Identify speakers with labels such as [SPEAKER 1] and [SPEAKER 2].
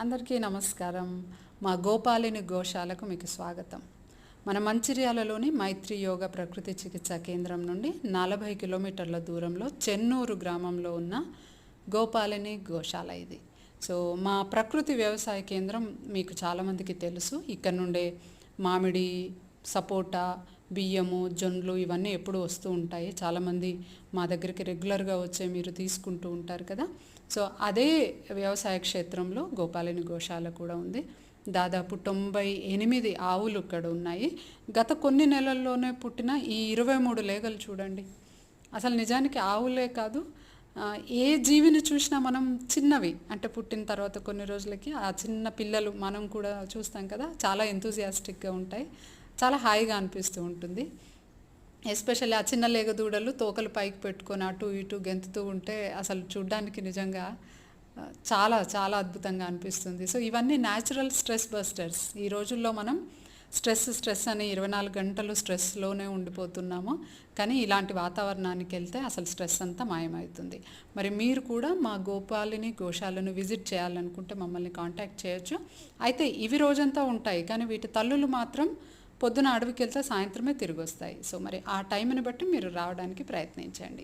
[SPEAKER 1] అందరికీ నమస్కారం. మా గోపాలిని గోశాలకు మీకు స్వాగతం. మన మంచిర్యాలలోని మైత్రి యోగ ప్రకృతి చికిత్సా కేంద్రం నుండి 40 కిలోమీటర్ల దూరంలో చెన్నూరు గ్రామంలో ఉన్న గోపాలిని గోశాల ఇది. సో మా ప్రకృతి వ్యవసాయ కేంద్రం మీకు చాలామందికి తెలుసు. ఇక్కడ నుండే మామిడి, సపోటా, బియ్యము, జొన్నలు ఇవన్నీ ఎప్పుడు వస్తూ ఉంటాయి. చాలామంది మా దగ్గరికి రెగ్యులర్గా వచ్చే మీరు తీసుకుంటూ ఉంటారు కదా. సో అదే వ్యవసాయ క్షేత్రంలో గోపాలిని గోశాల కూడా ఉంది. దాదాపు 98 ఆవులు ఇక్కడ ఉన్నాయి. గత కొన్ని నెలల్లోనే పుట్టిన ఈ 23 లేగలు చూడండి. అసలు నిజానికి ఆవులే కాదు, ఏ జీవిని చూసినా మనం చిన్నవి అంటే పుట్టిన తర్వాత కొన్ని రోజులకి ఆ చిన్న పిల్లలు మనం కూడా చూస్తాం కదా, చాలా ఎంతూజియాస్టిక్గా ఉంటాయి, చాలా హాయిగా అనిపిస్తూ ఉంటుంది. ఎస్పెషల్లీ ఆ చిన్న లేగదూడలు తోకలు పైకి పెట్టుకొని అటు ఇటు గెంతుతూ ఉంటే అసలు చూడ్డానికి నిజంగా చాలా చాలా అద్భుతంగా అనిపిస్తుంది. సో ఇవన్నీ న్యాచురల్ స్ట్రెస్ బస్టర్స్. ఈ రోజుల్లో మనం స్ట్రెస్ అని 24 గంటలు స్ట్రెస్లోనే ఉండిపోతున్నాము. కానీ ఇలాంటి వాతావరణానికి వెళ్తే అసలు స్ట్రెస్ అంతా మాయమవుతుంది. మరి మీరు కూడా మా గోపాలిని గోశాలను విజిట్ చేయాలనుకుంటే మమ్మల్ని కాంటాక్ట్ చేయొచ్చు. అయితే ఇవి రోజంతా ఉంటాయి, కానీ వీటి తల్లులు మాత్రం పొద్దున అడవికి వెళ్తే సాయంత్రమే తిరిగి వస్తాయి. సో మరి ఆ టైంని బట్టి మీరు రావడానికి ప్రయత్నించండి.